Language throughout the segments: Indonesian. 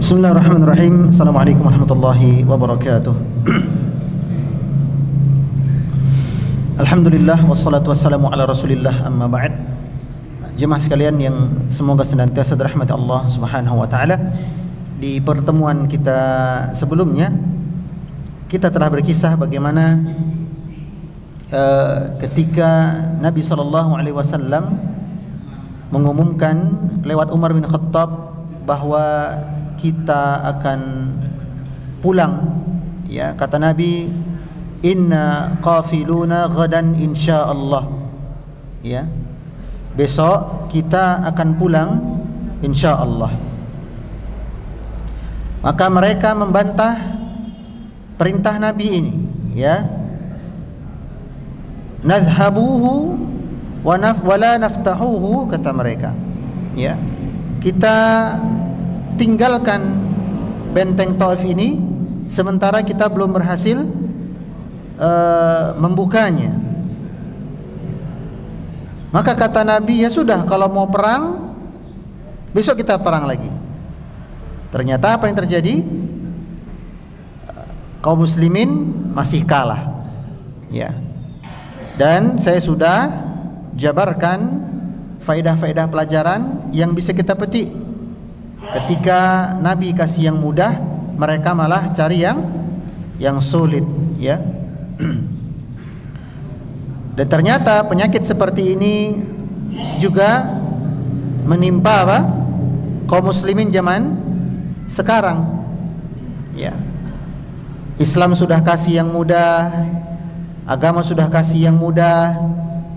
Bismillahirrahmanirrahim. Assalamualaikum warahmatullahi wabarakatuh. Alhamdulillah wassalatu wassalamu ala Rasulillah, amma ba'd. Jemaah sekalian yang semoga senantiasa dirahmati Allah Subhanahu wa taala. Di pertemuan kita sebelumnya kita telah berkisah bagaimana ketika Nabi sallallahu alaihi wasallam mengumumkan lewat Umar bin Khattab bahwa kita akan pulang, ya, kata Nabi, inna qafiluna ghadan insyaallah, ya, besok kita akan pulang insyaallah. Maka mereka membantah perintah Nabi ini, ya, nadhhabuhu wala naftahuhu, kata mereka, ya, kita tinggalkan benteng Taif ini sementara kita belum berhasil membukanya. Maka kata Nabi, ya sudah, kalau mau perang besok kita perang lagi. Ternyata apa yang terjadi? Kaum muslimin masih kalah, ya. Dan saya sudah jabarkan faedah-faedah pelajaran yang bisa kita petik. Ketika Nabi kasih yang mudah, mereka malah cari yang sulit, ya. Dan ternyata penyakit seperti ini juga menimpa apa? Kaum muslimin zaman sekarang, ya. Islam sudah kasih yang mudah, agama sudah kasih yang mudah,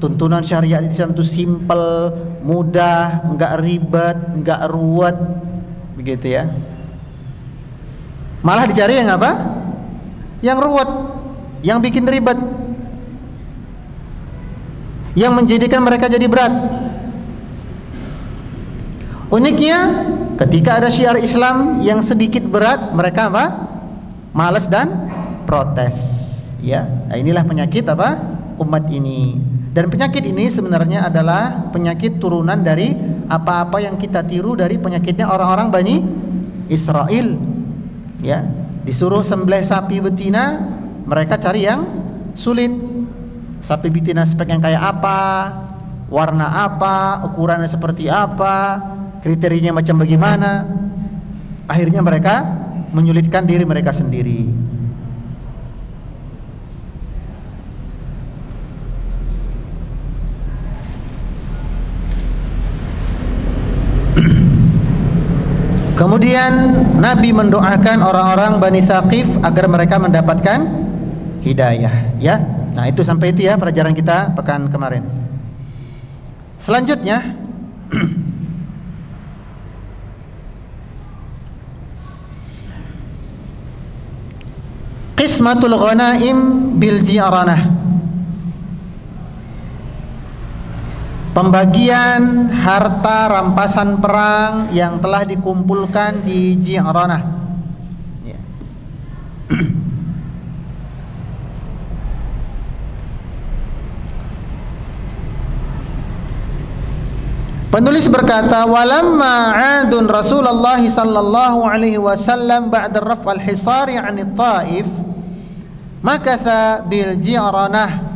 tuntunan syariat Islam itu simple, mudah, enggak ribet, enggak ruwet, begitu, ya. Malah dicari yang apa? Yang ruwet, yang bikin ribet, yang menjadikan mereka jadi berat. Uniknya, ketika ada syiar Islam yang sedikit berat, mereka apa? Malas dan protes, ya. Nah, inilah penyakit apa? Umat ini. Dan penyakit ini sebenarnya adalah penyakit turunan dari apa-apa yang kita tiru dari penyakitnya orang-orang Bani Israel, ya. Disuruh sembelih sapi betina, mereka cari yang sulit. Sapi betina spek yang kayak apa, warna apa, ukurannya seperti apa, kriterianya macam bagaimana. Akhirnya mereka menyulitkan diri mereka sendiri. Kemudian Nabi mendoakan orang-orang Bani Thaqif agar mereka mendapatkan hidayah, ya. Nah, itu sampai itu, ya, pelajaran kita pekan kemarin. Selanjutnya qismatul ghanaim bil ji'ranah, pembagian harta rampasan perang yang telah dikumpulkan di Ji'ranah, ya. Penulis berkata, walamma 'adun Rasulullah sallallahu alaihi wasallam ba'da raf' al-hisari 'an at-Taif makatha bil Ji'ranah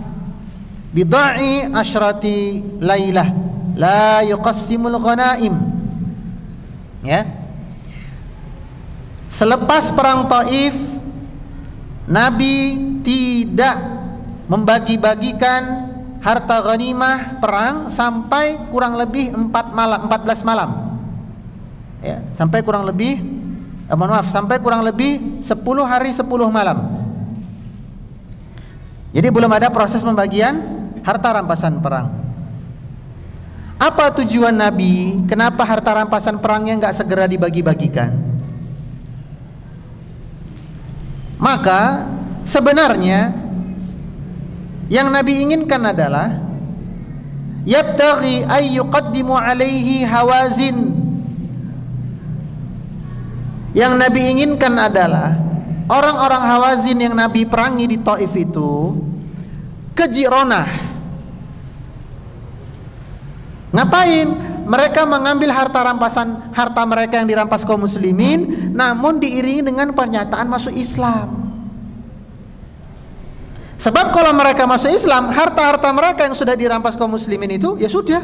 bidai asyrati lailah la yuqassimul ghanaim, ya. Selepas perang Taif, Nabi tidak membagi-bagikan harta ghanimah perang sampai kurang lebih 14 malam, ya, sampai kurang lebih sampai kurang lebih 10 hari 10 malam. Jadi belum ada proses pembagian harta rampasan perang. Apa tujuan Nabi? Kenapa harta rampasan perangnya nggak segera dibagi-bagikan? Maka sebenarnya yang Nabi inginkan adalah yabtaghi ay yuqaddimu alaihi hawazin. Yang Nabi inginkan adalah orang-orang Hawazin yang Nabi perangi di Taif itu ke Ji'ranah. Ngapain? mereka mengambil harta mereka yang dirampas kaum muslimin, namun diiringi dengan pernyataan masuk Islam. Sebab kalau mereka masuk Islam, harta-harta mereka yang sudah dirampas kaum muslimin itu ya sudah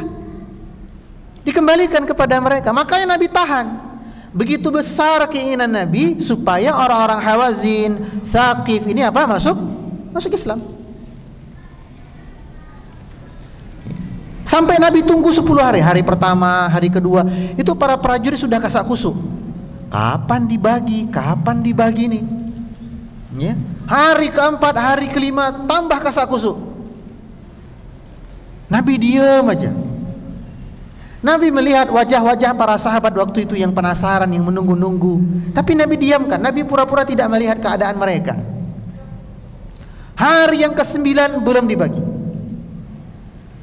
dikembalikan kepada mereka. Makanya Nabi tahan. Begitu besar keinginan Nabi supaya orang-orang Hawazin, Thaqif ini masuk Islam. Sampai Nabi tunggu 10 hari. Hari pertama, hari kedua, itu para prajurit sudah kasak kusuk. Kapan dibagi nih? Ya. Hari keempat, hari kelima tambah kasak kusuk. Nabi diam aja. Nabi melihat wajah-wajah para sahabat waktu itu yang penasaran, yang menunggu-nunggu. Tapi Nabi diamkan. Nabi pura-pura tidak melihat keadaan mereka. Hari yang ke-9 belum dibagi.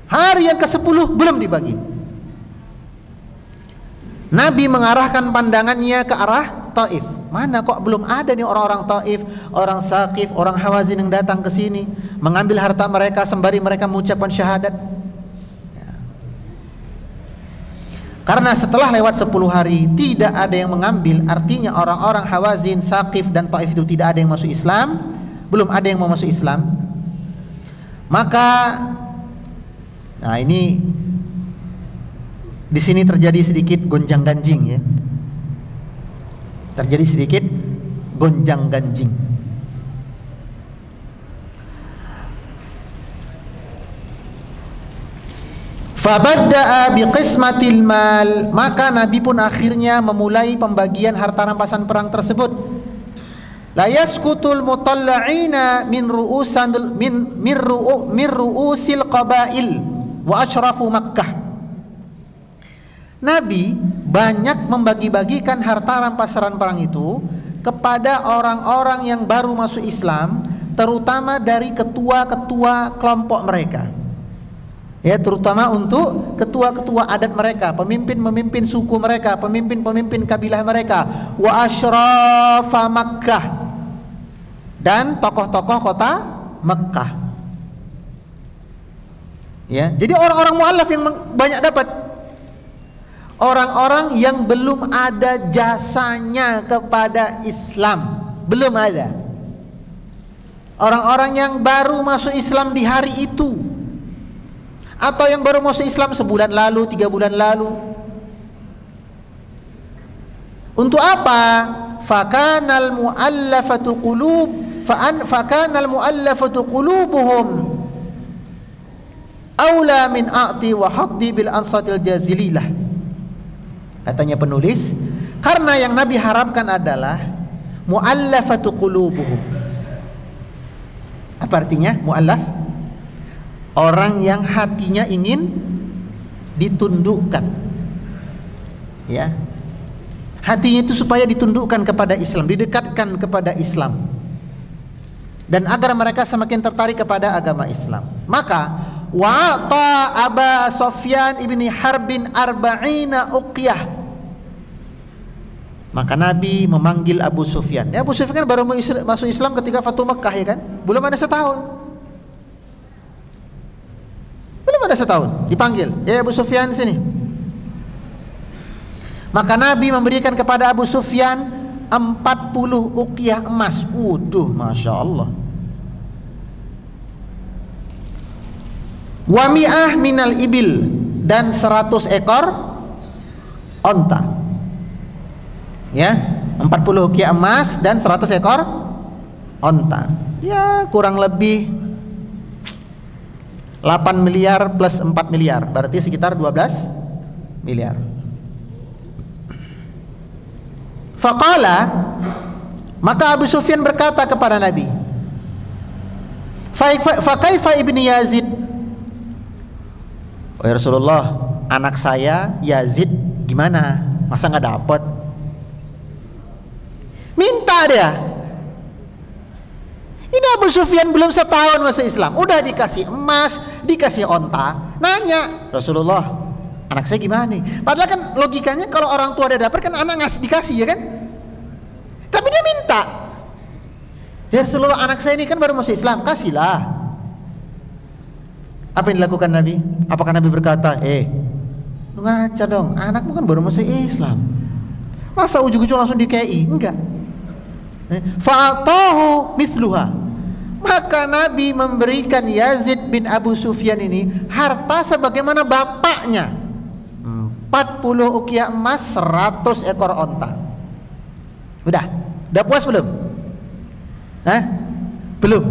Hari yang ke-10 belum dibagi. Nabi mengarahkan pandangannya ke arah Taif. Mana kok belum ada nih orang-orang Taif, orang Thaqif, orang Hawazin yang datang ke sini mengambil harta mereka sembari mereka mengucapkan syahadat. Karena setelah lewat 10 hari tidak ada yang mengambil, artinya orang-orang Hawazin, Thaqif dan Taif itu tidak ada yang masuk Islam, belum ada yang mau masuk Islam. Maka ini di sini terjadi sedikit gonjang-ganjing ya. Terjadi sedikit gonjang-ganjing. Fabadda'a biqismatil mal, maka Nabi pun akhirnya memulai pembagian harta rampasan perang tersebut. La yaskutul mutalla'ina min ru'usil qabail wa asyrafu Makkah. Nabi banyak membagi-bagikan harta rampasan perang itu kepada orang-orang yang baru masuk Islam, terutama dari ketua-ketua kelompok mereka. Ya, terutama untuk ketua-ketua adat mereka, pemimpin-pemimpin suku mereka, pemimpin-pemimpin kabilah mereka, wa asyrafa Makkah, dan tokoh-tokoh kota Mekkah. Ya, jadi orang-orang mu'allaf yang banyak dapat. Orang-orang yang belum ada jasanya kepada Islam, belum ada. Orang-orang yang baru masuk Islam di hari itu, atau yang baru masuk Islam sebulan lalu, 3 bulan lalu. Untuk apa? Fakanal mu'allafatu qulubuhum aula min a'ti wa haddi bil ansatil jazililah. Katanya penulis, karena yang Nabi harapkan adalah mu'allafatu qulubuhum. Apa artinya mu'allaf? Orang yang hatinya ingin ditundukkan. Ya. Hatinya itu supaya ditundukkan kepada Islam, didekatkan kepada Islam. Dan agar mereka semakin tertarik kepada agama Islam. Maka wa'ata Aba Sufyan ibni Harbin arba'ina uqyah. Maka Nabi memanggil Abu Sufyan. Ya, Abu Sufyan kan baru masuk Islam ketika Fatu Makkah, ya kan? Belum ada setahun. Dipanggil, ya Abu Sufyan sini. Maka Nabi memberikan kepada Abu Sufyan 40 uqyah emas. Waduh, Masya Allah. Wa mi'ah minal ibil, dan 100 ekor onta. Ya, 40 uqyah emas dan 100 ekor onta. Ya, kurang lebih 8 miliar plus 4 miliar, berarti sekitar 12 miliar. Faqala, maka Abu Sufyan berkata kepada Nabi, fa kaifa ibni Yazid? Oh ya Rasulullah, anak saya Yazid gimana? Masa nggak dapat? Minta dia. Ini Abu Sufyan belum setahun masuk Islam, udah dikasih emas, dikasih onta. Nanya, Rasulullah, anak saya gimana nih? Padahal kan logikanya kalau orang tua ada dapat kan anak dikasih, ya kan? Tapi dia minta. Ya Rasulullah, anak saya ini kan baru masuk Islam, kasihlah. Apa yang dilakukan Nabi? Apakah Nabi berkata, Lu ngaca dong, anakmu kan baru masuk Islam. Masa ujung-ujung langsung dikei? Enggak. Fa'atahu misluha. Maka Nabi memberikan Yazid bin Abu Sufyan ini harta sebagaimana bapaknya. 40 ukiah emas, 100 ekor onta. Udah puas belum? Belum.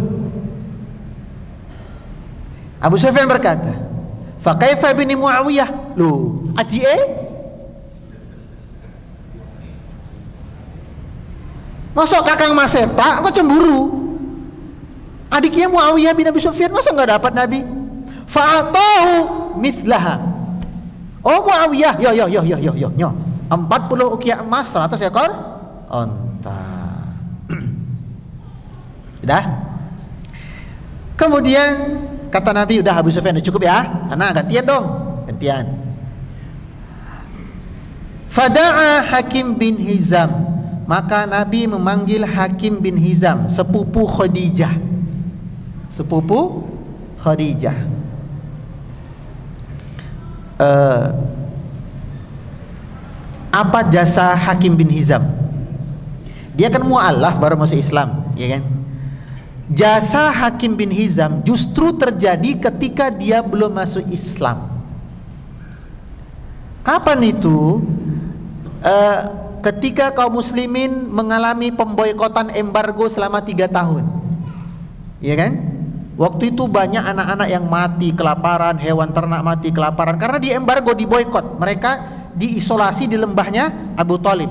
Abu Sufyan berkata, "Fa kaifa bin Muawiyah?" Loh, masuk kakang Mas Pak, kok cemburu? Adiknya Muawiyah bin Abi Sufyan masa nggak dapat Nabi? Fa'atahu mithlaha. Oh Muawiyah, yo 40 ukiah emas, 100 ekor onta. Udah. Kemudian kata Nabi, udah Abu Sufyan, udah cukup ya. Sana gantian dong, gantian. Fada'a Hakim bin Hizam. Maka Nabi memanggil Hakim bin Hizam, sepupu Khadijah. Apa jasa Hakim bin Hizam? Dia kan mu'alaf baru masuk Islam, ya kan? Jasa Hakim bin Hizam justru terjadi ketika dia belum masuk Islam. Kapan itu? Ketika kaum muslimin mengalami pemboikotan embargo selama 3 tahun, ya kan? Waktu itu banyak anak-anak yang mati kelaparan, hewan ternak mati kelaparan karena di embargo, diboikot. Mereka diisolasi di lembahnya Abu Thalib.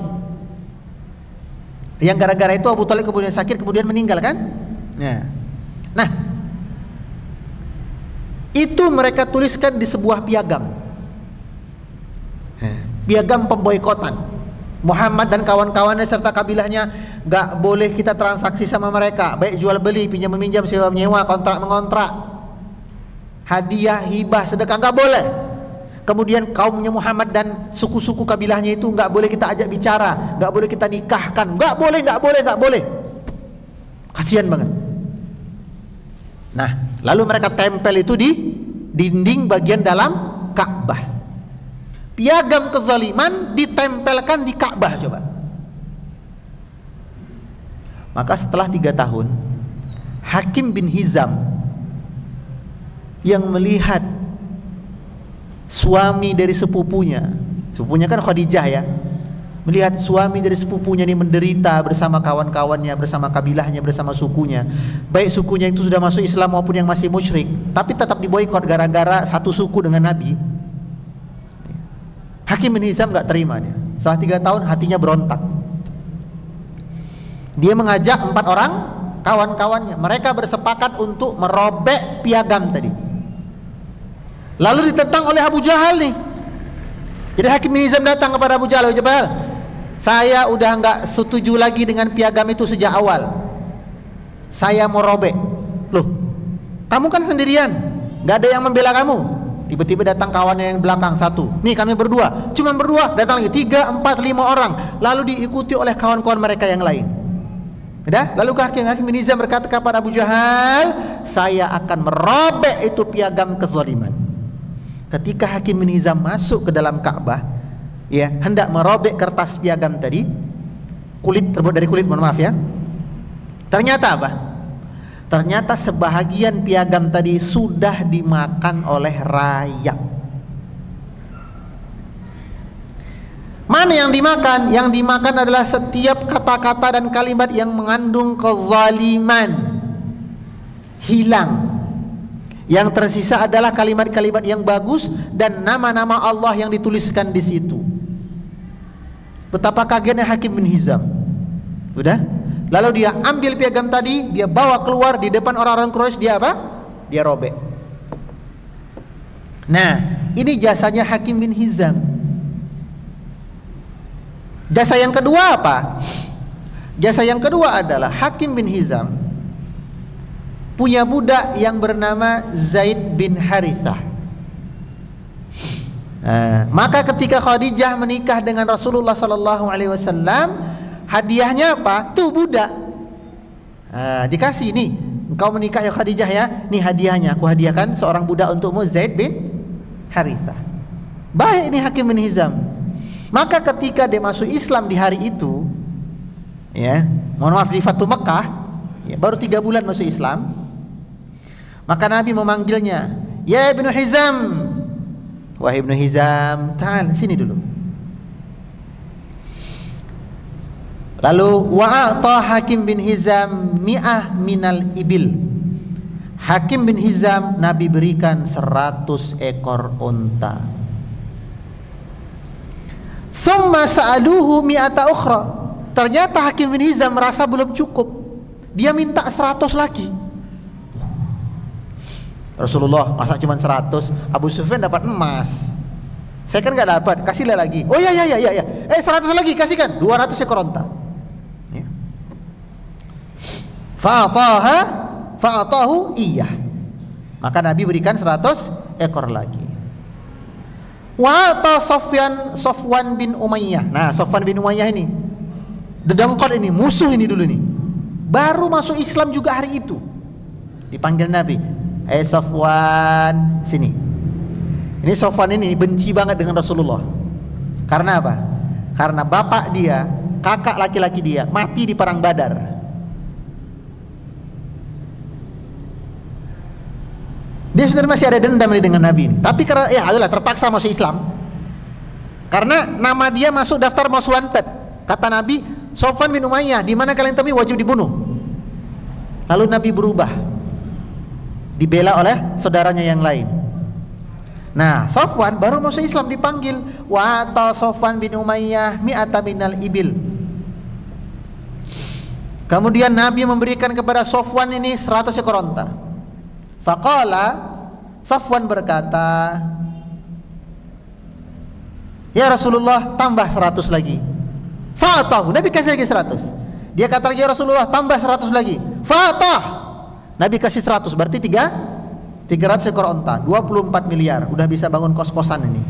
Yang gara-gara itu Abu Thalib kemudian sakit, kemudian meninggal kan? Nah, itu mereka tuliskan di sebuah piagam. Piagam pemboikotan. Muhammad dan kawan-kawannya serta kabilahnya gak boleh kita transaksi sama mereka, baik jual beli, pinjam meminjam, sewa menyewa, kontrak mengontrak, hadiah, hibah, sedekah, gak boleh. Kemudian kaumnya Muhammad dan suku-suku kabilahnya itu gak boleh kita ajak bicara, gak boleh kita nikahkan, gak boleh. Kasihan banget. Nah, lalu mereka tempel itu di dinding bagian dalam Ka'bah. Piagam kezaliman ditempelkan di Ka'bah, coba. Maka setelah 3 tahun, Hakim bin Hizam yang melihat suami dari sepupunya kan Khadijah ya, melihat suami dari sepupunya ini menderita bersama kawan-kawannya, bersama kabilahnya, bersama sukunya, baik sukunya itu sudah masuk Islam maupun yang masih musyrik, tapi tetap diboikot gara-gara satu suku dengan Nabi. Hakim bin Hizam gak terima dia. Setelah 3 tahun hatinya berontak. Dia mengajak 4 orang kawan-kawannya. Mereka bersepakat untuk merobek piagam tadi. Lalu ditentang oleh Abu Jahal nih. Jadi Hakim bin Hizam datang kepada Abu Jahal, saya udah gak setuju lagi dengan piagam itu sejak awal. Saya mau robek. Loh, kamu kan sendirian, gak ada yang membela kamu. Tiba-tiba datang kawannya yang belakang, 1. Nih kami berdua, cuman berdua. Datang lagi 3, 4, 5 orang. Lalu diikuti oleh kawan-kawan mereka yang lain. Lalu Hakim bin Hizam berkata kepada Abu Jahal, saya akan merobek itu piagam kezaliman. Ketika Hakim bin Hizam masuk ke dalam Ka'bah, ya, hendak merobek kertas piagam tadi, terbuat dari kulit, mohon maaf ya. Ternyata apa? Ternyata sebahagian piagam tadi sudah dimakan oleh rayap. Mana yang dimakan? Yang dimakan adalah setiap kata-kata dan kalimat yang mengandung kezaliman, hilang. Yang tersisa adalah kalimat-kalimat yang bagus dan nama-nama Allah yang dituliskan di situ. Betapa kagetnya Hakim bin Hizam. Udah? Lalu dia ambil piagam tadi, dia bawa keluar di depan orang-orang Quraisy, dia apa? Dia robek. Nah, ini jasanya Hakim bin Hizam. Jasa yang kedua apa? Jasa yang kedua adalah Hakim bin Hizam punya budak yang bernama Zaid bin Harithah. Maka ketika Khadijah menikah dengan Rasulullah SAW, hadiahnya apa? Tuh budak. Dikasih nih, engkau menikah ya Khadijah ya, nih hadiahnya, aku hadiahkan seorang budak untukmu, Zaid bin Harithah. Baik ini Hakim bin Hizam. Maka ketika dia masuk Islam di hari itu, ya, mohon maaf, di Fatu Mekah, ya, baru 3 bulan masuk Islam, maka Nabi memanggilnya, ya Ibnu Hizam, wahai Ibnu Hizam, ta'al, sini dulu. Lalu wa'ata Hakim bin Hizam mi'ah minal ibil. Hakim bin Hizam Nabi berikan 100 ekor unta. Thumma sa'aluhu mi'ata ukhra. Ternyata Hakim bin Hizam merasa belum cukup. Dia minta 100 lagi. Rasulullah, masa cuma 100? Abu Sufyan dapat emas. Saya kan nggak dapat, kasihlah lagi. Oh ya. 100 lagi, kasihkan. 200 ekor unta. Ya. Fa'atahu iyah. Maka Nabi berikan 100 ekor lagi. Wa Safwan bin Umayyah. Nah, Safwan bin Umayyah ini dedengkot ini, musuh ini dulu nih. Baru masuk Islam juga hari itu. Dipanggil Nabi, Safwan, sini. Ini Safwan ini benci banget dengan Rasulullah. Karena apa? Karena bapak dia, kakak laki-laki dia mati di perang Badar. Dia sebenarnya masih ada dendam dengan Nabi ini. Tapi karena ayolah terpaksa masuk Islam. Karena nama dia masuk daftar most wanted. Kata Nabi, Safwan bin Umayyah, di mana kalian temui wajib dibunuh. Lalu Nabi berubah, dibela oleh saudaranya yang lain. Nah, Safwan baru masuk Islam dipanggil, wa ta Safwan bin Umayyah mi'ata minal ibil. Kemudian Nabi memberikan kepada Safwan ini 100 ekor unta. Faqala, Safwan berkata, ya Rasulullah, tambah 100 lagi. Fa'atahu, Nabi kasih lagi 100. Dia kata lagi, ya Rasulullah, tambah 100 lagi. Fa'atah, Nabi kasih 100, berarti 300 ekor unta, 24 miliar. Udah bisa bangun kos-kosan ini,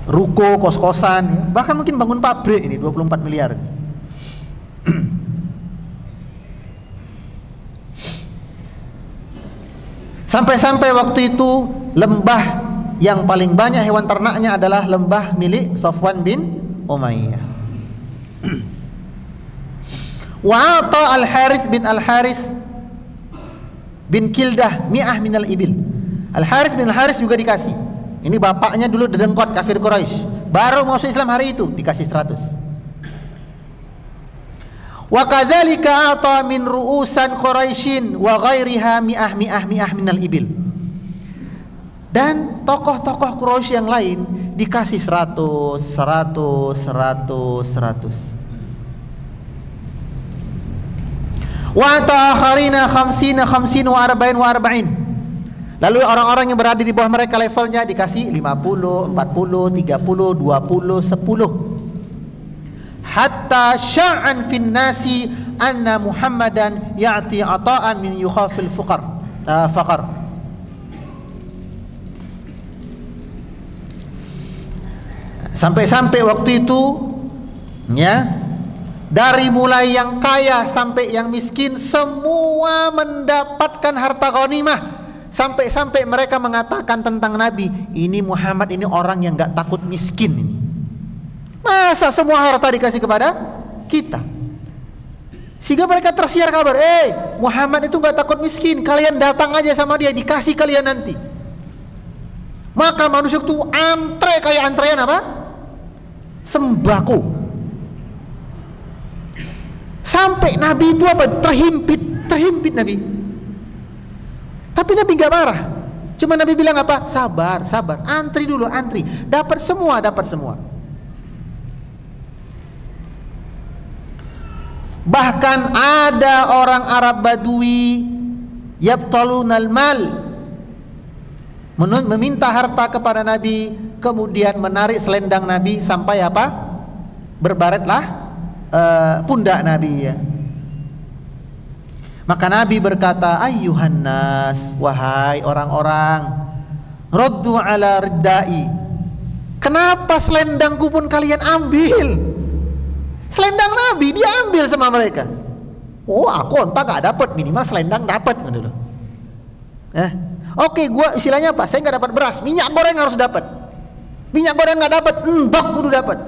ruko, kos-kosan, bahkan mungkin bangun pabrik ini, 24 miliar. Sampai-sampai waktu itu lembah yang paling banyak hewan ternaknya adalah lembah milik Safwan bin Umayyah. Wa'ata Al-Harith bin Kildah mi'ah minal ibil. Al-Harith bin Al-Harith juga dikasih. Ini bapaknya dulu dedengkot kafir Quraisy, baru masuk Islam hari itu dikasih 100. Wa kadzalika ata min ru'usan Quraisyin wa ghairiha mi'ah minal ibil. Dan tokoh-tokoh Quraisy yang lain dikasih 100. Wa ta'akharina 50 wa 40. Lalu orang-orang yang berada di bawah mereka levelnya dikasih 50, 40, 30, 20, 10. Hatta sya'an fin nasi anna Muhammadan ya'ti ata'an min yukhafil faqar. Sampai-sampai waktu itu, ya, dari mulai yang kaya sampai yang miskin semua mendapatkan harta ghanimah. Sampai-sampai mereka mengatakan tentang Nabi, ini Muhammad ini orang yang gak takut miskin ini. Masa semua harta dikasih kepada kita? Sehingga mereka tersiar kabar, Muhammad itu gak takut miskin, kalian datang aja sama dia, dikasih kalian nanti. Maka manusia itu antre kayak antrean apa? Sembako. Sampai Nabi itu apa? Terhimpit Nabi. Tapi Nabi gak marah. Cuma Nabi bilang apa? Sabar, antri dulu, antri. Dapat semua. Bahkan ada orang Arab Badui yabtalunal mal, meminta harta kepada Nabi, kemudian menarik selendang Nabi sampai apa? Berbaretlah pundak Nabi, ya. Maka Nabi berkata, ayyuhan nas, wahai orang-orang, raddu ala riddai, kenapa selendangku pun kalian ambil? Selendang Nabi dia ambil sama mereka. Oh, aku entah gak dapat, minimal selendang dapat gitu loh. Oke, gua istilahnya apa? Saya nggak dapat beras, minyak goreng harus dapat. Minyak goreng nggak dapat, mbak kudu dapat.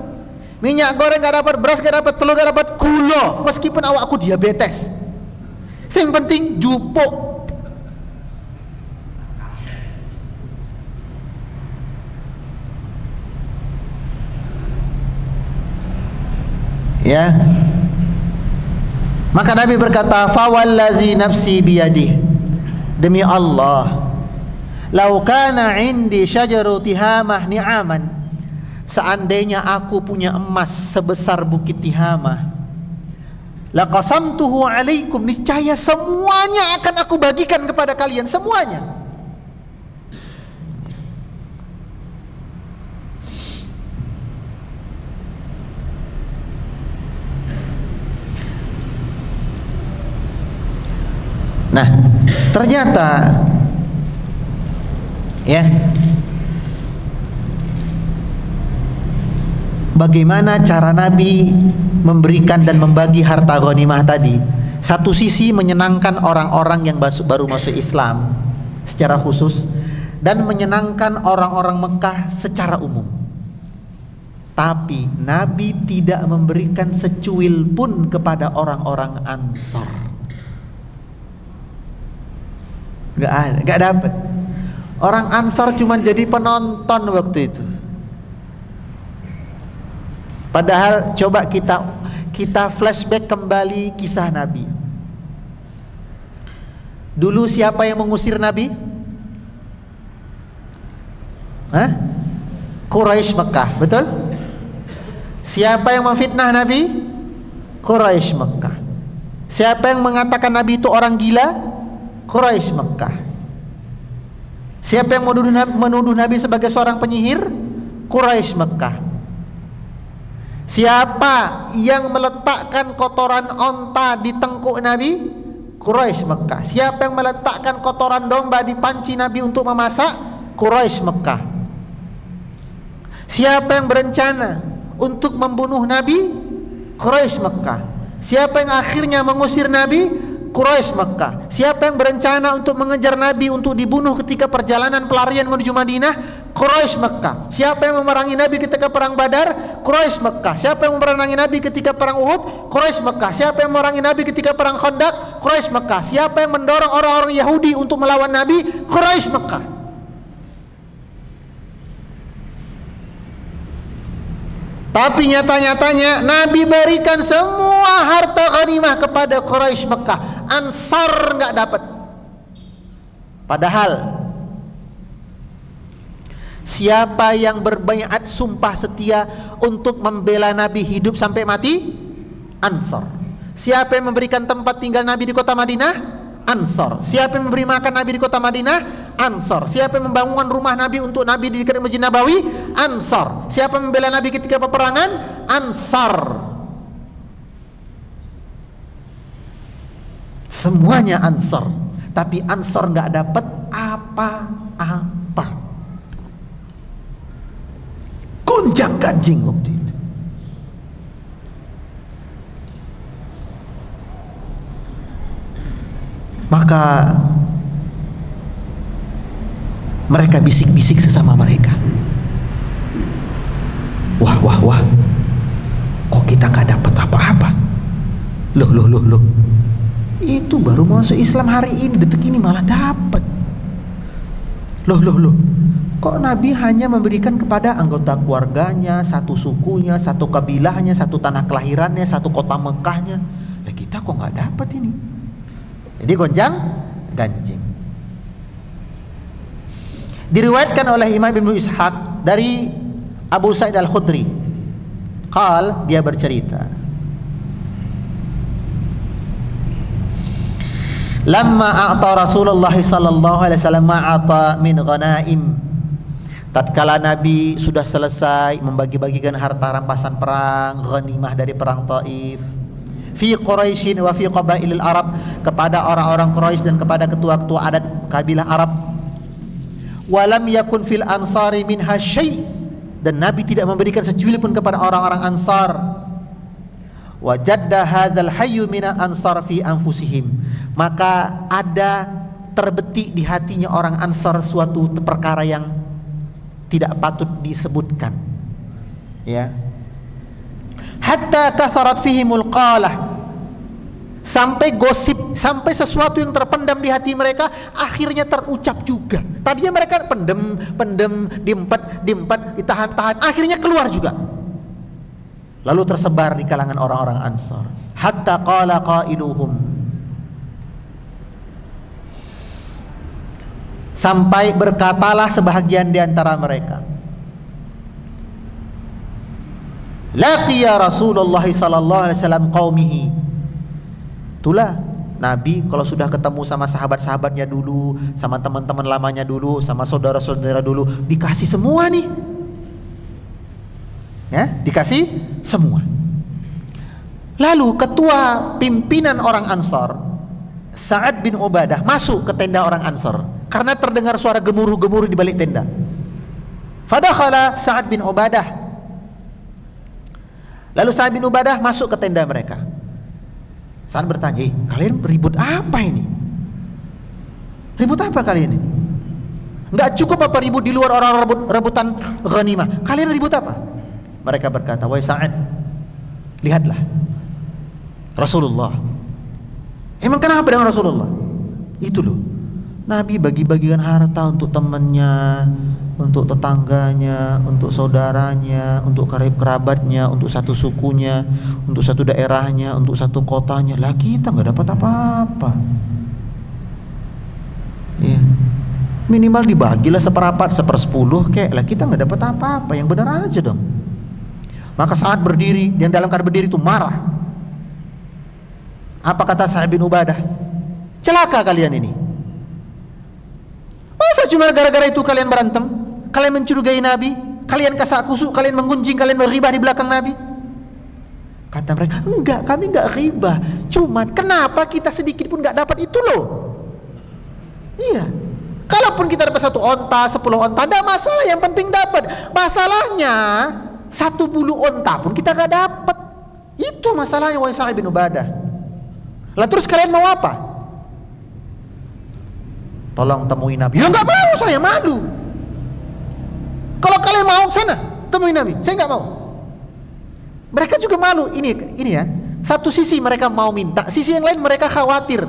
Minyak goreng nggak dapat, beras nggak dapat, telur nggak dapat, gula. Meskipun awakku diabetes, yang penting jupuk. Ya. Maka Nabi berkata, "Fawallazi nafsi biyadih." Demi Allah, "Lau kana 'indi syajaru tihamah ni'aman." Seandainya aku punya emas sebesar bukit Tihamah, laqasamtuhu 'alaikum, niscaya semuanya akan aku bagikan kepada kalian, semuanya. Nah, ternyata ya, bagaimana cara Nabi memberikan dan membagi harta ghanimah tadi? Satu sisi menyenangkan orang-orang yang baru masuk Islam secara khusus, dan menyenangkan orang-orang Mekah secara umum. Tapi Nabi tidak memberikan secuil pun kepada orang-orang Ansar. Gak dapat. Orang Ansar cuma jadi penonton waktu itu. Padahal coba kita flashback kembali kisah Nabi. Dulu siapa yang mengusir Nabi? Quraisy Mekah, betul? Siapa yang memfitnah Nabi? Quraisy Mekah. Siapa yang mengatakan Nabi itu orang gila? Quraisy Mekah. Siapa yang menuduh Nabi sebagai seorang penyihir? Quraisy Mekah. Siapa yang meletakkan kotoran onta di tengkuk Nabi? Quraisy Mekah. Siapa yang meletakkan kotoran domba di panci Nabi untuk memasak? Quraisy Mekah. Siapa yang berencana untuk membunuh Nabi? Quraisy Mekah. Siapa yang akhirnya mengusir Nabi? Quraisy Mekah. Siapa yang berencana untuk mengejar Nabi untuk dibunuh ketika perjalanan pelarian menuju Madinah? Quraisy Mekah. Siapa yang memerangi Nabi ketika perang Badar? Quraisy Mekah. Siapa yang memerangi Nabi ketika perang Uhud? Quraisy Mekah. Siapa yang memerangi Nabi ketika perang Khandaq? Quraisy Mekah. Siapa yang mendorong orang-orang Yahudi untuk melawan Nabi? Quraisy Mekah. Tapi nyata-nyatanya Nabi berikan semua harta ghanimah kepada Quraisy Mekah. Ansar nggak dapat. Padahal siapa yang berbaiat sumpah setia untuk membela Nabi hidup sampai mati? Ansar. Siapa yang memberikan tempat tinggal Nabi di kota Madinah? Ansar. Siapa yang memberi makan Nabi di kota Madinah? Ansar. Siapa yang membangun rumah Nabi untuk Nabi di dekat Masjid Nabawi? Ansar. Siapa yang membela Nabi ketika peperangan? Ansar. Semuanya Ansar. Tapi Ansar nggak dapat apa-apa. Gonjang ganjing waktu itu. Maka mereka bisik-bisik sesama mereka. Wah, kok kita nggak dapat apa-apa? Loh. Itu baru masuk Islam hari ini, detik ini malah dapat. Loh. Kok Nabi hanya memberikan kepada anggota keluarganya, satu sukunya, satu kabilahnya, satu tanah kelahirannya, satu kota Mekahnya. Lah kita kok nggak dapat ini? Jadi gonjang ganjing. Diriwayatkan oleh Imam Ibnu Ishaq dari Abu Sa'id Al-Khudri. Dia bercerita, lamma a'ta Rasulullah sallallahu alaihi wasallam ma'ata min ghanaim. Tatkala Nabi sudah selesai membagi-bagikan harta rampasan perang, ghanimah dari perang Taif, fi Quraisyin wa fi qabailil Arab, kepada orang-orang Quraisy dan kepada ketua-ketua adat kabilah Arab. Walam yakun fil ansari minha syai', dan Nabi tidak memberikan secuil pun kepada orang-orang Ansar. Wajadda hadzal hayyu minal ansar fi anfusihim, maka ada terbetik di hatinya orang Ansar suatu perkara yang tidak patut disebutkan. Ya. Hatta katharat fihimul qalah, sampai gosip, sampai sesuatu yang terpendam di hati mereka akhirnya terucap juga. Tadinya mereka pendem, diempat, ditahan-tahan, akhirnya keluar juga. Lalu tersebar di kalangan orang-orang Ansar. Hatta qala qailuhum, sampai berkatalah sebahagian di antara mereka, laqiya Rasulullah sallallahu alaihi wasallam qaumihi. Itulah Nabi kalau sudah ketemu sama sahabat-sahabatnya dulu, sama teman-teman lamanya dulu, sama saudara-saudara dulu, dikasih semua nih. Ya, dikasih semua. Lalu ketua pimpinan orang Ansar, Sa'ad bin Ubadah, masuk ke tenda orang Ansar karena terdengar suara gemuruh-gemuruh di balik tenda. Fadakhala Sa'ad bin Ubadah. Lalu Sa'ad bin Ubadah masuk ke tenda mereka. Sa'ad bertanya, kalian ribut apa ini? Ribut apa kalian ini? Enggak cukup apa ribut di luar orang rebutan ghanimah? Kalian ribut apa? Mereka berkata, wahai Sa'ad, lihatlah Rasulullah. Emang kenapa dengan Rasulullah? Itu loh, Nabi bagi-bagikan harta untuk temannya, untuk tetangganya, untuk saudaranya, untuk kerabatnya, untuk satu sukunya, untuk satu daerahnya, untuk satu kotanya. Lah kita nggak dapat apa-apa. Ya. Minimal dibagilah seperempat, 1/10 kek. Lah kita nggak dapat apa-apa. Yang benar aja dong. Maka Sa'ad berdiri, dan dalam keadaan berdiri itu marah. Apa kata Sa'ad bin Ubadah? Celaka kalian ini. Masa cuma gara-gara itu kalian berantem? Kalian mencurigai Nabi? Kalian kasak kusuk? Kalian menggunjing? Kalian berghibah di belakang Nabi? Kata mereka, enggak, kami enggak ghibah. Cuman kenapa kita sedikit pun enggak dapat itu loh? Iya. Kalaupun kita dapat 1 onta, 10 onta, enggak masalah, yang penting dapat. Masalahnya 1 bulu onta pun kita enggak dapat. Itu masalahnya, wahai Sa'id bin Ubadah. Lah terus kalian mau apa? Tolong temui Nabi. Ya enggak mau, saya malu. Kalau kalian mau, sana temui Nabi. Saya enggak mau. Mereka juga malu. Ini ya. Satu sisi mereka mau minta, sisi yang lain mereka khawatir.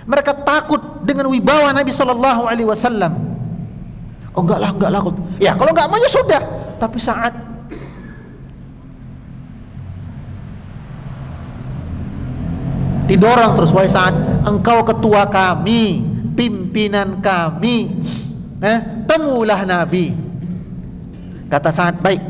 Mereka takut dengan wibawa Nabi sallallahu alaihi wasallam. Oh enggak lah. Ya kalau enggak mau ya sudah. Tapi saat didorong terus, wahai Sa'ad, engkau ketua kami, pimpinan kami, temulah Nabi. Kata Sa'ad, baik,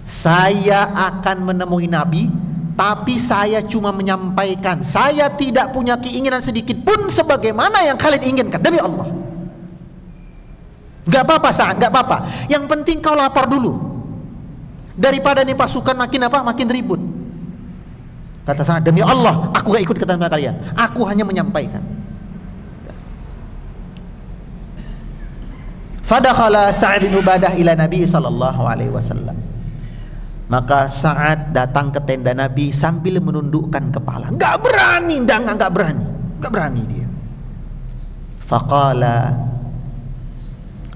saya akan menemui Nabi, tapi saya cuma menyampaikan, saya tidak punya keinginan sedikit pun sebagaimana yang kalian inginkan, demi Allah. Gak apa-apa Sa'ad, gak apa-apa. Yang penting kau lapar dulu, daripada nih pasukan makin ribut. Kata Sa'ad, demi Allah, aku gak ikut kata kalian, aku hanya menyampaikan. Fadakhala Sa'ad bin Ubadah ila Nabi sallallahu alaihi wasallam. Maka Sa'ad datang ke tenda Nabi sambil menundukkan kepala. Enggak berani dia. Faqala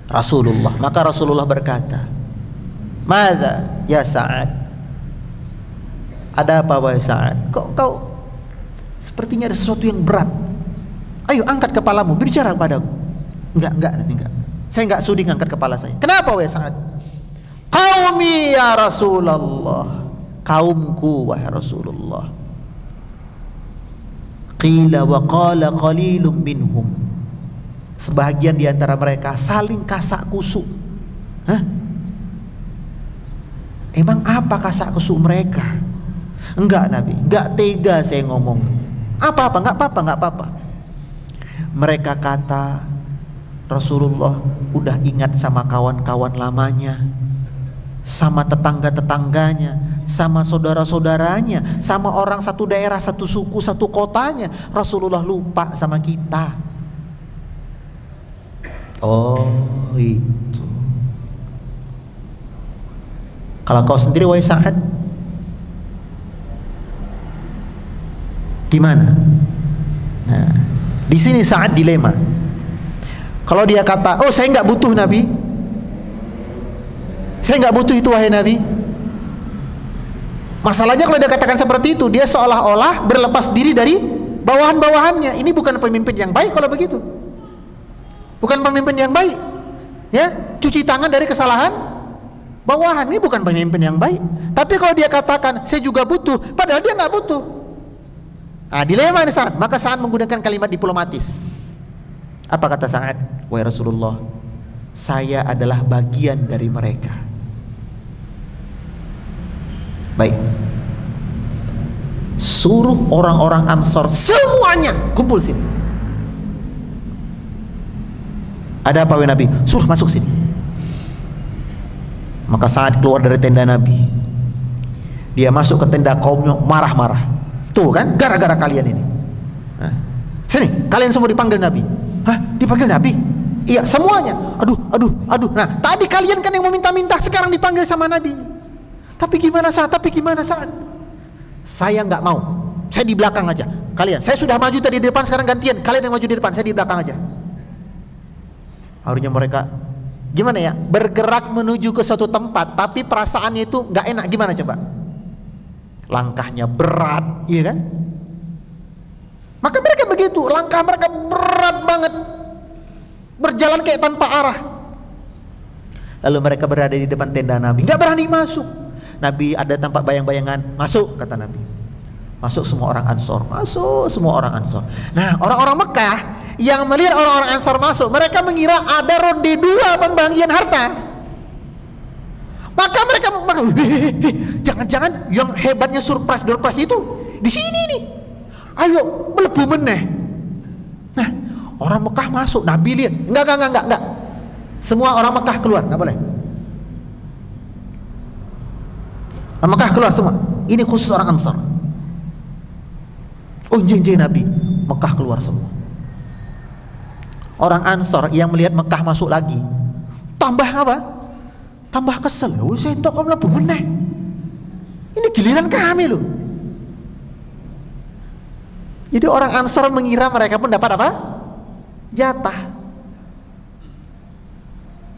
Rasulullah, maka Rasulullah berkata, "Madza ya Sa'ad?" Ada apa wahai Sa'ad? Kok kau sepertinya ada sesuatu yang berat. Ayo angkat kepalamu, berbicara padaku. Enggak, Nabi, enggak. Saya enggak sudi angkat kepala saya. Kenapa wahai Sa'ad? Qaumi ya Rasulullah. Kaumku wahai Rasulullah. Qila wa qala qalilum minhum. Sebahagian di antara mereka saling kasak kusuk. Hah? Emang apa kasak kusuk mereka? Enggak Nabi, enggak tega saya ngomong. Enggak apa-apa. Mereka kata, Rasulullah udah ingat sama kawan-kawan lamanya, sama tetangga-tetangganya, sama saudara-saudaranya, sama orang satu daerah, satu suku, satu kotanya. Rasulullah lupa sama kita. Oh itu. Kalau kau sendiri wahai Sa'ad, gimana? Nah, Di sini Sa'ad dilema. Kalau dia kata, oh saya nggak butuh Nabi, saya nggak butuh itu wahai Nabi. Masalahnya kalau dia katakan seperti itu, dia seolah-olah berlepas diri dari bawahan-bawahannya. Ini bukan pemimpin yang baik kalau begitu. Bukan pemimpin yang baik. Ya, cuci tangan dari kesalahan bawahan, ini bukan pemimpin yang baik. Tapi kalau dia katakan saya juga butuh, padahal dia nggak butuh. Nah, dilema ini Sa'ad. Maka Sa'ad menggunakan kalimat diplomatis. Apa kata Sa'ad? Wahai Rasulullah, saya adalah bagian dari mereka. Baik, suruh orang-orang Ansor semuanya kumpul sini. Ada apa wahai Nabi? Suruh masuk sini. Maka Sa'ad keluar dari tenda Nabi. Dia masuk ke tenda kaumnya marah-marah. Tuh kan, gara-gara kalian ini. Nah, sini, kalian semua dipanggil Nabi. Hah? Dipanggil Nabi? Iya, semuanya. Aduh. Nah, tadi kalian kan yang meminta-minta, sekarang dipanggil sama Nabi. Tapi gimana Sa'ad? Saya nggak mau. Saya di belakang aja. Kalian, saya sudah maju tadi di depan, sekarang gantian. Kalian yang maju di depan, saya di belakang aja. Akhirnya mereka gimana ya? Bergerak menuju ke suatu tempat, tapi perasaannya itu nggak enak. Gimana coba? Langkahnya berat, iya kan? Maka mereka begitu, langkah mereka berat banget, berjalan kayak tanpa arah. Lalu mereka berada di depan tenda Nabi, nggak berani masuk. Nabi ada tampak bayang-bayangan, masuk kata Nabi. Masuk semua orang Ansor, masuk semua orang Ansor. Nah, orang-orang Mekah yang melihat orang-orang Ansor masuk, mereka mengira ada ronde dua pembagian harta. Maka mereka jangan-jangan yang hebatnya surprise itu di sini nih. Ayo melebu meneh. Nah, orang Mekah masuk, Nabi lihat. Enggak. Semua orang Mekah keluar, enggak boleh. Orang Mekah keluar semua. Ini khusus orang Ansar. Oh, jeng Nabi, Mekah keluar semua. Orang Ansar yang melihat Mekah masuk lagi, tambah apa? Tambah kesel. Wis entuk kok mlebu meneh. Ini giliran kami loh. Jadi orang Ansar mengira mereka pun dapat apa? Jatah.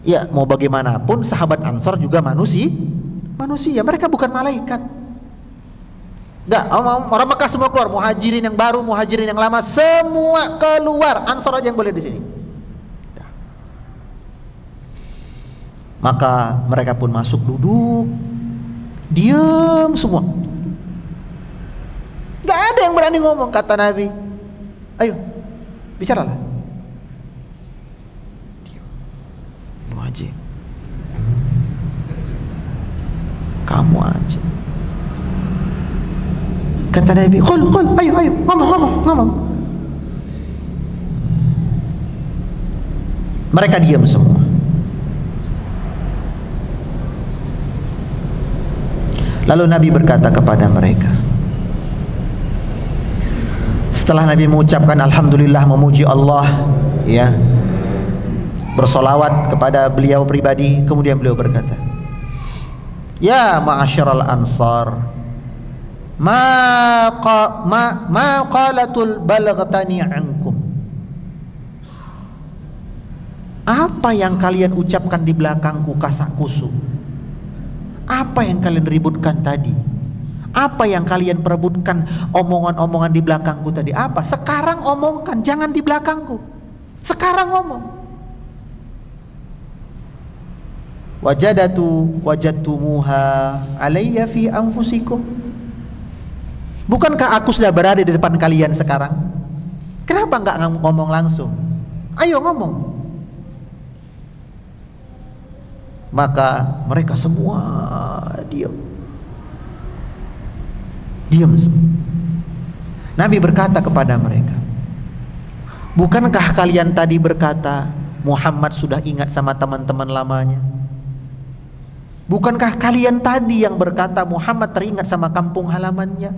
Ya, mau bagaimanapun sahabat Ansar juga manusia, mereka bukan malaikat. Enggak, orang Mekah semua keluar, muhajirin yang baru, muhajirin yang lama, semua keluar. Ansar aja yang boleh di sini. Maka mereka pun masuk, duduk, diam semua. Gak ada yang berani ngomong. Kata Nabi, ayo bicaralah. Kamu aja, kamu aja. Kata Nabi, qul, ayo ngomong. Mereka diam semua. Lalu Nabi berkata kepada mereka, setelah Nabi mengucapkan alhamdulillah, memuji Allah, ya, bersolawat kepada beliau pribadi, kemudian beliau berkata, ya ma'asyiral ansar, ma qalatul balaghtani ankum. Apa yang kalian ucapkan di belakangku kasak kusuk? Apa yang kalian ributkan tadi? Apa yang kalian perebutkan omongan-omongan di belakangku tadi? Apa? Sekarang omongkan, jangan di belakangku. Sekarang ngomong. Wajadtumuha alayya fi anfusikum. Bukankah aku sudah berada di depan kalian sekarang? Kenapa enggak ngomong langsung? Ayo ngomong. Maka mereka semua diam semua. Nabi berkata kepada mereka, bukankah kalian tadi berkata Muhammad sudah ingat sama teman-teman lamanya? Bukankah kalian tadi yang berkata Muhammad teringat sama kampung halamannya?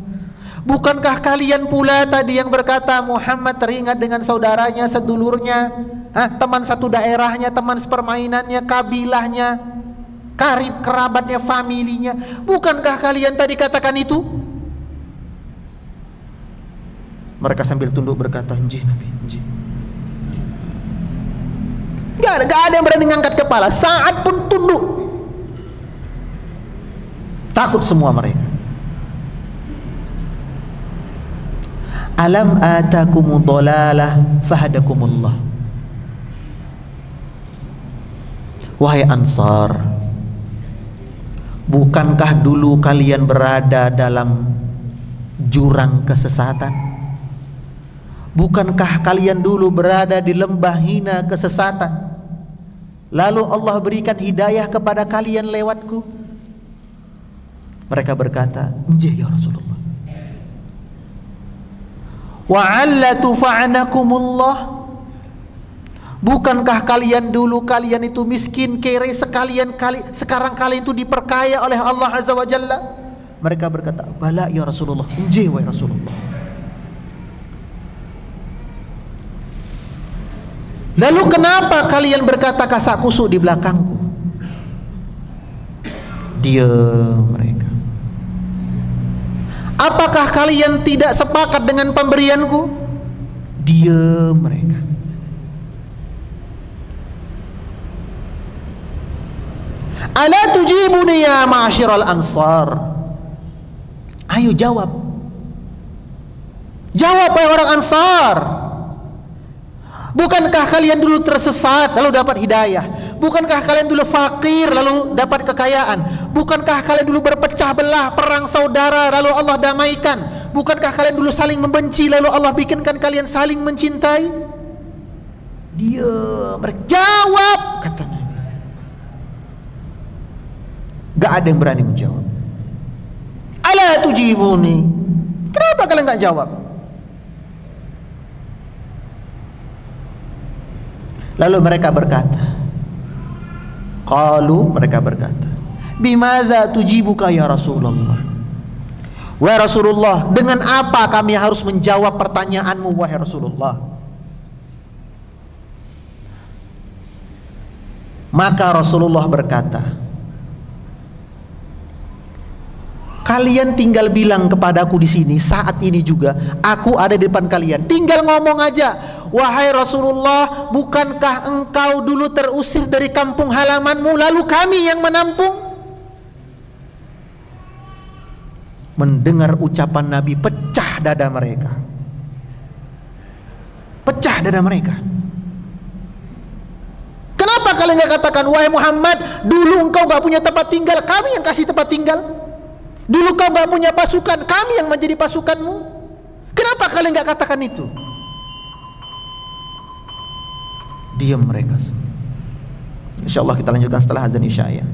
Bukankah kalian pula tadi yang berkata Muhammad teringat dengan saudaranya, sedulurnya, teman satu daerahnya, teman sepermainannya, kabilahnya, karib kerabatnya, familinya? Bukankah kalian tadi katakan itu? Mereka sambil tunduk berkata, "Nggih Nabi, nggih." Gak ada yang berani ngangkat kepala. Sa'ad pun tunduk. Takut semua mereka. Alam atakumu dhalalah fahadakumullah. Wahai Ansar, bukankah dulu kalian berada dalam jurang kesesatan? Bukankah kalian dulu berada di lembah hina kesesatan? Lalu Allah berikan hidayah kepada kalian lewatku? Mereka berkata, "Nggih ya Rasulullah." Wa'allatu fa'anakumullah. Bukankah kalian dulu itu miskin, kere, sekarang kalian itu diperkaya oleh Allah Azza wa Jalla? Mereka berkata, "Bala ya Rasulullah." "Nggih wahai Rasulullah." Lalu kenapa kalian berkata kasak kusuk di belakangku? Diam mereka. Apakah kalian tidak sepakat dengan pemberianku? Diam mereka. Ala tujibuni ya ma'asyiral ansar. Ayo jawab. Jawab wahai orang Ansar. Bukankah kalian dulu tersesat lalu dapat hidayah? Bukankah kalian dulu fakir lalu dapat kekayaan? Bukankah kalian dulu berpecah belah, perang saudara lalu Allah damaikan? Bukankah kalian dulu saling membenci lalu Allah bikinkan kalian saling mencintai? Dia mereka jawab, kata Nabi. Gak ada yang berani menjawab. Ala tujibuni. Kenapa kalian gak jawab? Lalu mereka berkata, mereka berkata, "Bimadza tujibuka ya Rasulullah?" Wahai Rasulullah, dengan apa kami harus menjawab pertanyaanmu wahai Rasulullah? Maka Rasulullah berkata, kalian tinggal bilang kepadaku di sini saat ini juga, aku ada di depan kalian. Tinggal ngomong aja, wahai Rasulullah, bukankah engkau dulu terusir dari kampung halamanmu, lalu kami yang menampung? Mendengar ucapan Nabi, pecah dada mereka. Pecah dada mereka. Kenapa kalian gak katakan, wahai Muhammad, dulu engkau gak punya tempat tinggal, kami yang kasih tempat tinggal. Dulu kau gak punya pasukan, kami yang menjadi pasukanmu. Kenapa kalian gak katakan itu? Diam mereka. InsyaAllah kita lanjutkan setelah azan isya ya.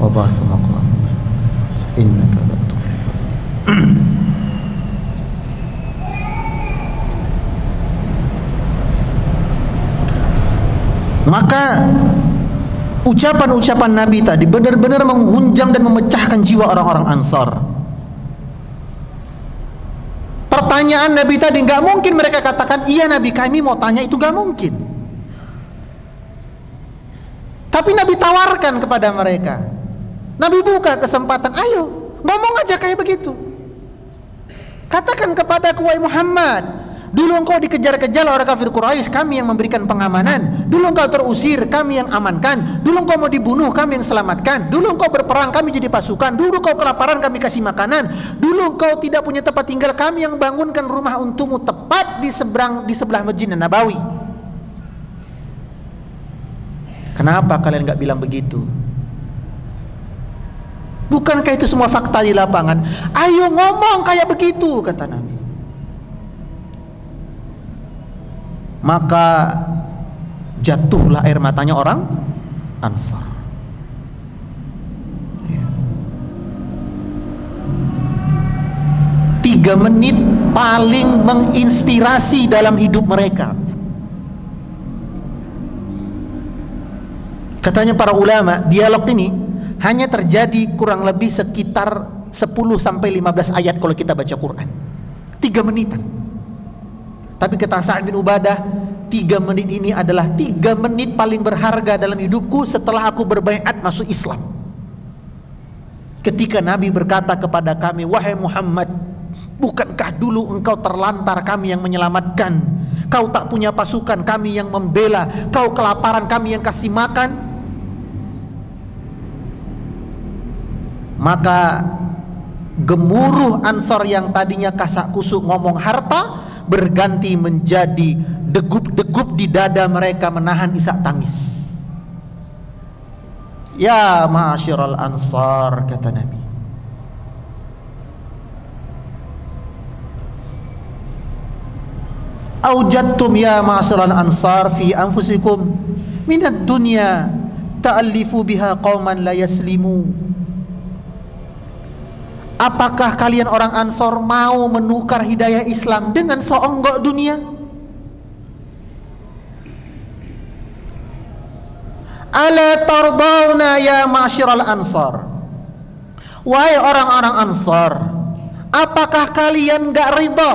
wa ba'atha maqam innaka la tukhlifu. Maka ucapan-ucapan Nabi tadi benar-benar menghunjam dan memecahkan jiwa orang-orang Ansar. Pertanyaan Nabi tadi nggak mungkin mereka katakan, iya Nabi kami mau tanya itu, nggak mungkin. Tapi Nabi tawarkan kepada mereka, Nabi buka kesempatan, ayo ngomong aja kayak begitu. Katakan kepada wahai Muhammad, dulu engkau dikejar-kejar orang kafir Quraisy, kami yang memberikan pengamanan. Dulu engkau terusir, kami yang amankan. Dulu engkau mau dibunuh, kami yang selamatkan. Dulu engkau berperang, kami jadi pasukan. Dulu engkau kelaparan, kami kasih makanan. Dulu engkau tidak punya tempat tinggal, kami yang bangunkan rumah untukmu tepat di sebelah Masjid Nabawi. Kenapa kalian nggak bilang begitu? Bukankah itu semua fakta di lapangan? Ayo ngomong kayak begitu, kata Nabi. Maka jatuhlah air matanya orang Ansar. 3 menit paling menginspirasi dalam hidup mereka. Katanya para ulama, dialog ini hanya terjadi kurang lebih sekitar 10-15 ayat kalau kita baca Quran. 3 menitan. Tapi kata Sa'ad bin Ubadah, 3 menit ini adalah 3 menit paling berharga dalam hidupku setelah aku berbaiat masuk Islam. Ketika Nabi berkata kepada kami, wahai Muhammad, bukankah dulu engkau terlantar, kami yang menyelamatkan? Kau tak punya pasukan, kami yang membela. Kau kelaparan, kami yang kasih makan. Maka gemuruh Ansor yang tadinya kasak kusuk ngomong harta berganti menjadi degup-degup di dada mereka menahan isak tangis. Ya ma'asyiral Ansar, kata Nabi, aujadtum ya ma'asyiral Ansar fi anfusikum minad dunya ta'allifu biha qauman la yaslimu. Apakah kalian orang Ansor mau menukar hidayah Islam dengan seonggok dunia? Ala tardawna ya ma'asyiral Ansar, wahai orang-orang Ansar, apakah kalian gak ridha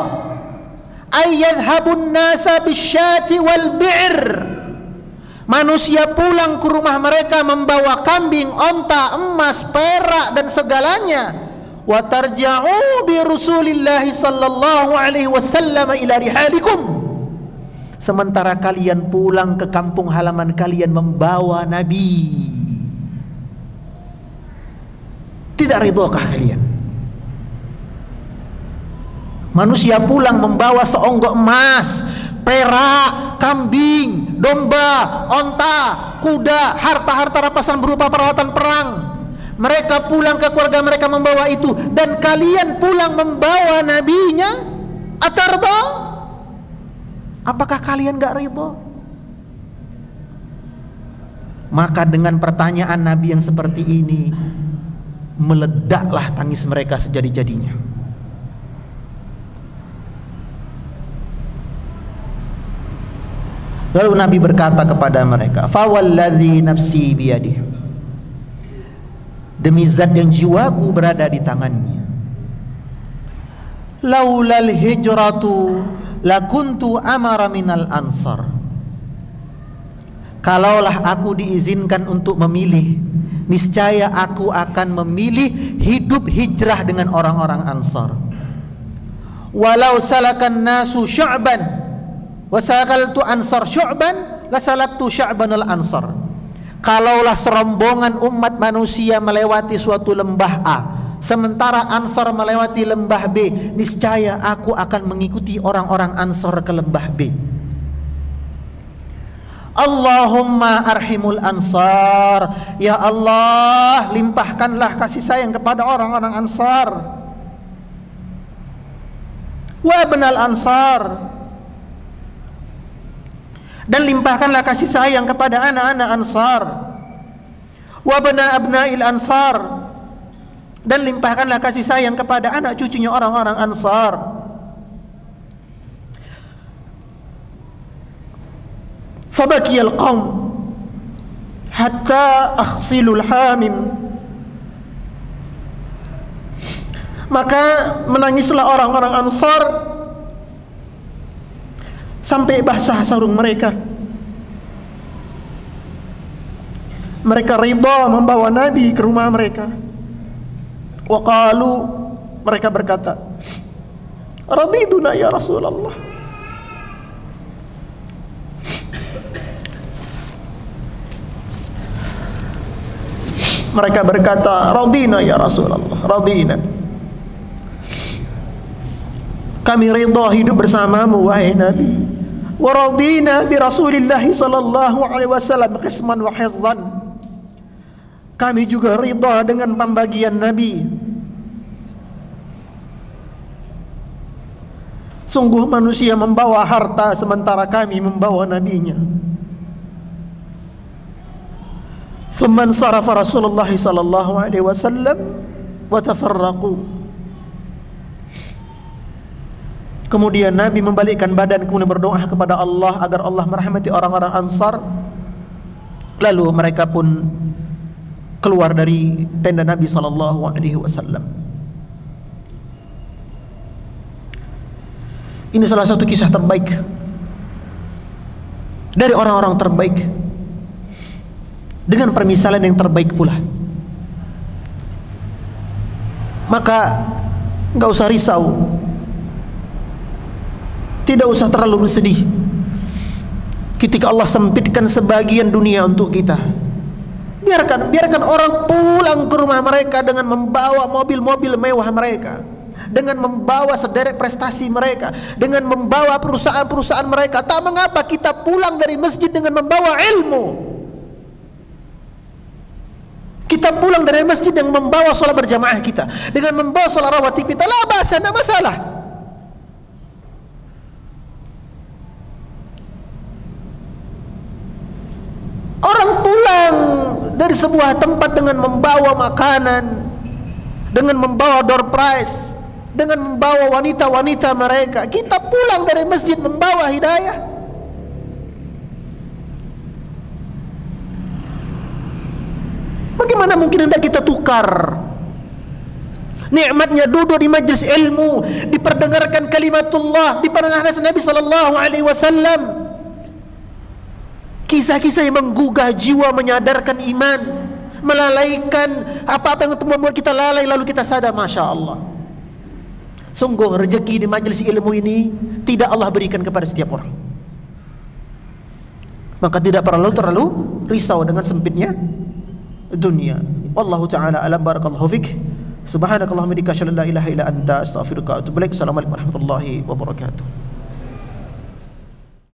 ayyadhabun nasa bisyati wal bi'r, manusia pulang ke rumah mereka membawa kambing, onta, emas, perak dan segalanya, wa tarja'u bi Rasulillahi sallallahu alaihi wasallam ila rihalikum, sementara kalian pulang ke kampung halaman kalian membawa Nabi. Tidak ridhokah kalian? Manusia pulang membawa seonggok emas, perak, kambing, domba, onta, kuda, harta-harta rampasan berupa peralatan perang. Mereka pulang ke keluarga mereka membawa itu, dan kalian pulang membawa nabinya. Atardo? Apakah kalian gak ridho? Maka dengan pertanyaan Nabi yang seperti ini, meledaklah tangis mereka sejadi-jadinya. Lalu Nabi berkata kepada mereka, fawalladzi nafsi biyadihi, demi zat yang jiwaku berada di tangannya, laulal hijratu lakuntu amara minal ansar, kalaulah aku diizinkan untuk memilih, niscaya aku akan memilih hidup hijrah dengan orang-orang Ansar. Walau salakan nasu syu'ban wa sakaltu ansar syu'ban la salaktu syu'banul ansar, kalaulah serombongan umat manusia melewati suatu lembah A sementara Ansar melewati lembah B, niscaya aku akan mengikuti orang-orang Ansar ke lembah B. Allahumma arhimul Ansar, ya Allah, limpahkanlah kasih sayang kepada orang-orang Ansar. Wa ibnal Ansar, dan limpahkanlah kasih sayang kepada anak-anak Ansar. wa bana abna'il ansar, dan limpahkanlah kasih sayang kepada anak cucunya orang-orang Ansar. Fabakiyal qaum hatta akhsilul hamim, maka menangislah orang-orang Ansar sampai basah sarung mereka. Mereka ridha membawa Nabi ke rumah mereka. Wa qalu, mereka berkata, radiduna ya Rasulullah, mereka berkata, radina ya Rasulullah, radina, kami ridha hidup bersamamu wahai Nabi. Wa radina bi Rasulillah sallallahu alaihi wasallam qisman wa hizzan, kami juga ridha dengan pembagian Nabi. Sungguh manusia membawa harta sementara kami membawa nabinya. Thumma sarafa Rasulullah sallallahu alaihi wasallam wa tafarraqu. Kemudian Nabi membalikkan badan kemudian berdoa kepada Allah agar Allah merahmati orang-orang Ansar. Lalu mereka pun keluar dari tenda Nabi sallallahu alaihi wasallam. Ini salah satu kisah terbaik dari orang-orang terbaik, dengan permisalan yang terbaik pula. Maka enggak usah risau, tidak usah terlalu bersedih ketika Allah sempitkan sebagian dunia untuk kita. Biarkan orang pulang ke rumah mereka dengan membawa mobil-mobil mewah mereka, dengan membawa sederet prestasi mereka, dengan membawa perusahaan-perusahaan mereka. Tak mengapa kita pulang dari masjid dengan membawa ilmu. Kita pulang dari masjid dengan membawa sholat berjamaah kita, dengan membawa sholat rawatib kita. La ba'sa, tidak masalah. Orang pulang dari sebuah tempat dengan membawa makanan, dengan membawa door prize, dengan membawa wanita-wanita mereka. Kita pulang dari masjid membawa hidayah. Bagaimana mungkin hendak kita tukar nikmatnya duduk di majlis ilmu, diperdengarkan kalimatullah, diperdengarkan Nabi sallallahu alaihi wasallam, kisah-kisah yang menggugah jiwa, menyadarkan iman, melalaikan apa-apa yang membuat kita lalai, lalu kita sadar, Masya Allah, sungguh rezeki di majelis ilmu ini tidak Allah berikan kepada setiap orang. Maka tidak perlu terlalu risau dengan sempitnya dunia. Wallahu ta'ala alam. Barakallahu fik. Subhanakallahumma wa bihamdika asyhadu an la ilaha illa anta astaghfiruka wa atubu ilaik. Assalamualaikum warahmatullahi wabarakatuh.